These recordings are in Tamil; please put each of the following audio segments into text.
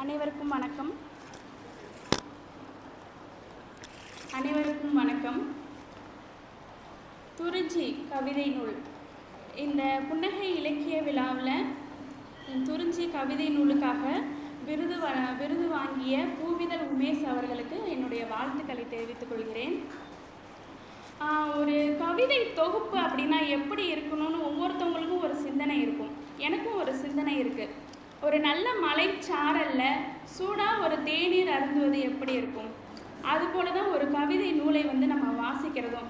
அனைவருக்கும் வணக்கம். துறிஞ்சி கவிதை நூல். இந்த புன்னகை இலக்கிய விழாவில் துறிஞ்சி கவிதை நூலுக்காக விருது வாங்கிய பூவிதழ் உமேஷ் அவர்களுக்கு என்னுடைய வாழ்த்துக்களை தெரிவித்துக் கொள்கிறேன். ஒரு கவிதை தொகுப்பு அப்படின்னா எப்படி இருக்கணும்னு ஒவ்வொருத்தவங்களுக்கும் ஒரு சிந்தனை இருக்கும். எனக்கும் ஒரு சிந்தனை இருக்குது. ஒரு நல்ல மலைச்சாரலில் சூடாக ஒரு தேநீர் அருந்துவது எப்படி இருக்கும், அதுபோல தான் ஒரு கவிதை நூலை நம்ம வாசிக்கிறதும்.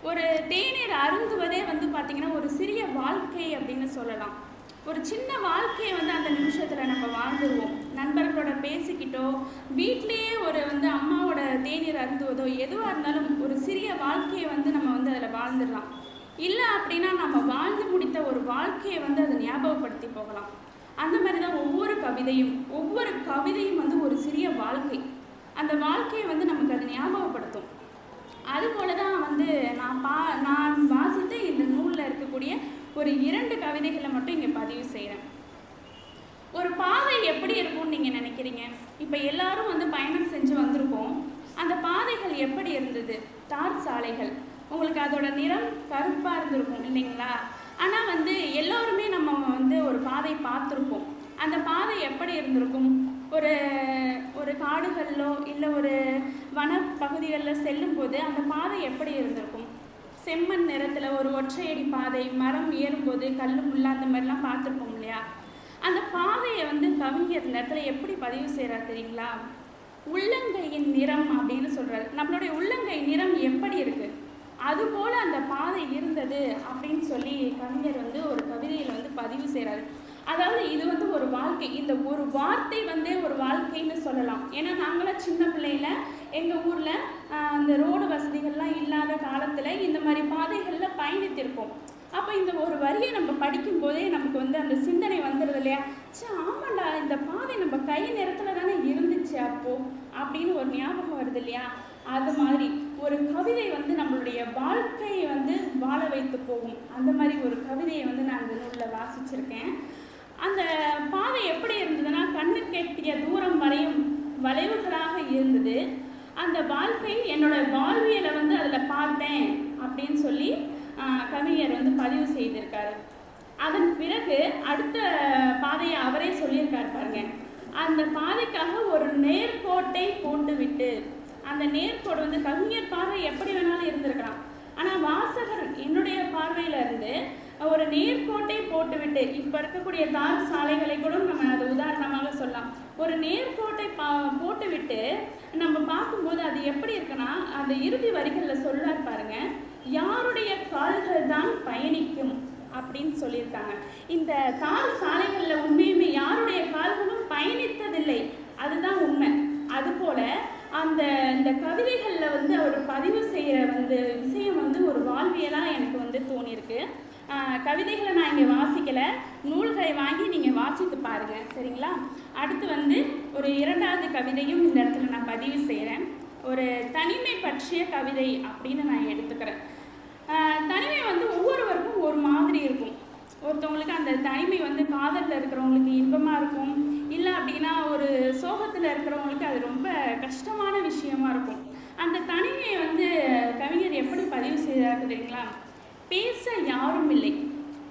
ஒரு தேநீர் அருந்துவதே பார்த்திங்கன்னா ஒரு சிறிய வாழ்க்கை அப்படின்னு சொல்லலாம். ஒரு சின்ன வாழ்க்கையை அந்த நிமிஷத்தில் நம்ம வாழ்ந்துருவோம். நண்பர்களோட பேசிக்கிட்டோ, வீட்லேயே ஒரு அம்மாவோட தேநீர் அருந்துவதோ, எதுவாக இருந்தாலும் ஒரு சிறிய வாழ்க்கையை நம்ம அதில் வாழ்ந்துடலாம். இல்லை அப்படின்னா நம்ம வாழ்ந்து முடித்த ஒரு வாழ்க்கையை அதை ஞாபகப்படுத்தி போகலாம். அந்த மாதிரி தான் ஒவ்வொரு கவிதையும் ஒரு சிறிய வாழ்க்கை. அந்த வாழ்க்கையை நமக்கு அது ஞாபகப்படுத்தும். அதுபோல தான் நான் வாசித்த இந்த நூலில் இருக்கக்கூடிய ஒரு 2 கவிதைகளை மட்டும் இங்கே பதிவு செய்கிறேன். ஒரு பாதை எப்படி இருக்கும்னு நீங்கள் நினைக்கிறீங்க? இப்போ எல்லாரும் பயணம் செஞ்சு வந்திருக்கோம். அந்த பாதைகள் எப்படி இருந்தது? தார் சாலைகள். உங்களுக்கு அதோட நிறம் கருப்பாக இருந்திருக்கும் இல்லைங்களா? ஆனால் எல்லோருமே நம்ம ஒரு பாதை பார்த்துருப்போம். அந்த பாதை எப்படி இருந்திருக்கும்? ஒரு காடுகளிலோ இல்லை ஒரு வனப்பகுதிகளில் செல்லும்போது அந்த பாதை எப்படி இருந்திருக்கும்? செம்மண் நிறத்தில் ஒரு ஒற்றையடி பாதை, மரம் ஏறும்போது கல் முள்ளா அந்த மாதிரிலாம் பார்த்துருப்போம் இல்லையா? அந்த பாதையை கவிஞர் இந்த இடத்துல எப்படி பதிவு செய்கிறார் தெரியுங்களா? உள்ளங்கையின் நிறம் அப்படின்னு சொல்கிறார். நம்மளுடைய உள்ளங்கை நிறம் எப்படி இருக்குது, அதுபோல் அந்த பாதை இருந்தது அப்படின்னு சொல்லி கவிஞர் ஒரு கவிதையில் பதிவு செய்கிறாரு. அதாவது இது ஒரு வாழ்க்கை. இந்த ஒரு வார்த்தை ஒரு வாழ்க்கைன்னு சொல்லலாம். ஏன்னா நாங்களாம் சின்ன பிள்ளையில் எங்கள் ஊரில் அந்த ரோடு வசதிகள்லாம் இல்லாத காலத்தில் இந்த மாதிரி பாதைகளில் பயணித்திருப்போம். அப்போ இந்த ஒரு வரியை நம்ம படிக்கும்போதே நமக்கு அந்த சிந்தனை வந்துடுது இல்லையா? ஆமாண்டா, இந்த பாதை நம்ம கை நேரத்தில் தானே இருந்துச்சு அப்போது அப்படின்னு ஒரு ஞாபகம் வருது இல்லையா? அது மாதிரி ஒரு கவிதை நம்மளுடைய வாழ்க்கையை வாழ வைத்து போகும். அந்த மாதிரி ஒரு கவிதையை நான் இந்த நூலில் வாசிச்சிருக்கேன். அந்த பாதை எப்படி இருந்ததுன்னா, கண்ணு கெட்டிய தூரம் வரையும் வளைவுகளாக இருந்தது. அந்த வாழ்க்கை என்னோட வாழ்வியலை அதில் பார்த்தேன் அப்படின்னு சொல்லி கவிஞர் பதிவு செய்திருக்காரு. அதன் பிறகு அடுத்த பாதையை அவரே சொல்லியிருக்காரு பாருங்க. அந்த பாதைக்காக ஒரு நேர்கோட்டை போட்டுவிட்டு, அந்த நேர்கோடு கவிஞர் பார்வை எப்படி வேணாலும் இருந்திருக்கலாம். ஆனால் வாசகர் என்னுடைய பார்வையில் இருந்து ஒரு நேர்கோட்டை போட்டுவிட்டு, இப்போ இருக்கக்கூடிய தார் சாலைகளை கூட நம்ம அதை உதாரணமாக சொல்லலாம். ஒரு நேர்கோட்டை போட்டுவிட்டு நம்ம பார்க்கும்போது அது எப்படி இருக்குன்னா, அந்த இறுதி வரிகளில் சொல்றார் பாருங்க, யாருடைய கால்கள் தான் பயணிக்கும் அப்படின்னு சொல்லியிருக்காங்க. இந்த தார் சாலைகளில் உண்மையுமே யாருடைய கால்களும் பயணித்ததில்லை, அதுதான் உண்மை. அதுபோல் இந்த கவிதைகளில் அவர் பதிவு செய்கிற விஷயம் ஒரு வாழ்வியலாக எனக்கு தோணியிருக்கு. கவிதைகளை நான் இங்கே வாசிக்கலை, நூல்களை வாங்கி நீங்கள் வாசித்து பாருங்கள், சரிங்களா? அடுத்து ஒரு 2வது கவிதையும் இந்த இடத்துல நான் பதிவு செய்கிறேன். ஒரு தனிமை பற்றிய கவிதை அப்படின்னு நான் எடுத்துக்கிறேன். தனிமை ஒவ்வொருவருக்கும் ஒரு மாதிரி இருக்கும். ஒருத்தவங்களுக்கு அந்த தனிமை காதலில் இருக்கிறவங்களுக்கு இன்பமாக இருக்கும். இல்லை அப்படின்னா ஒரு சோகத்தில் இருக்கிறவங்களுக்கு அது ரொம்ப கஷ்டமான விஷயமா இருக்கும். அந்த தனிமையை கவிஞர் எப்படி பதிவு செய்கிறாரு தெரியுங்களா? பேச யாரும் இல்லை,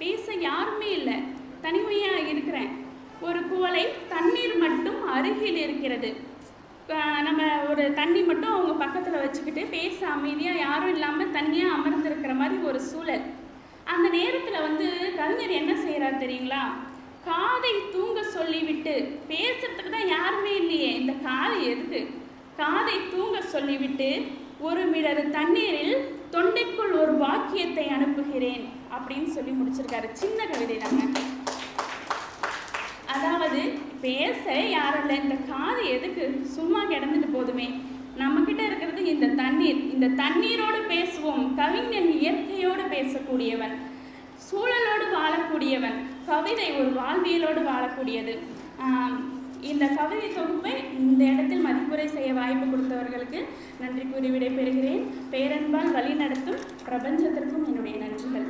பேச யாருமே இல்லை, தனிமையாக இருக்கிறேன். ஒரு குவளை தண்ணீர் மட்டும் அருகில் இருக்கிறது. நம்ம ஒரு தண்ணி மட்டும் அவங்க பக்கத்தில் வச்சுக்கிட்டு பேச அமைதியாக யாரும் இல்லாமல் தனியாக அமர்ந்திருக்கிற மாதிரி ஒரு சூழல். அந்த நேரத்தில் கவிஞர் என்ன செய்கிறார் தெரியுங்களா? காதை தூங்க சொல்லிவிட்டு, பேசுறதுக்கு தான் யாருமே இல்லையே, இந்த காதை எதுக்கு, காதை தூங்க சொல்லிவிட்டு ஒரு மிடறு தண்ணீரில் தொண்டைக்குள் ஒரு வாக்கியத்தை அனுப்புகிறேன் அப்படின்னு சொல்லி முடிச்சிருக்காரு. சின்ன கவிதை தாங்க. அதாவது பேச யாரும் இல்லை, இந்த காது எதுக்கு, சும்மா கிடந்துட்டு போதுமே, நம்மக்கிட்ட இருக்கிறது இந்த தண்ணீர், இந்த தண்ணீரோடு பேசுவோம். கவிஞன் இயற்கையோடு பேசக்கூடியவன், சூழலோடு வாழக்கூடியவன். கவிதை ஒரு வாழ்வியலோடு வாழக்கூடியது. இந்த கவிதை தொகுப்பை இந்த இடத்தில் மதிப்புரை செய்ய வாய்ப்பு கொடுத்தவர்களுக்கு நன்றி கூறி விடைபெறுகிறேன். பேரன்பால் வழி நடத்தும் பிரபஞ்சத்திற்கும் என்னுடைய நன்றிகள்.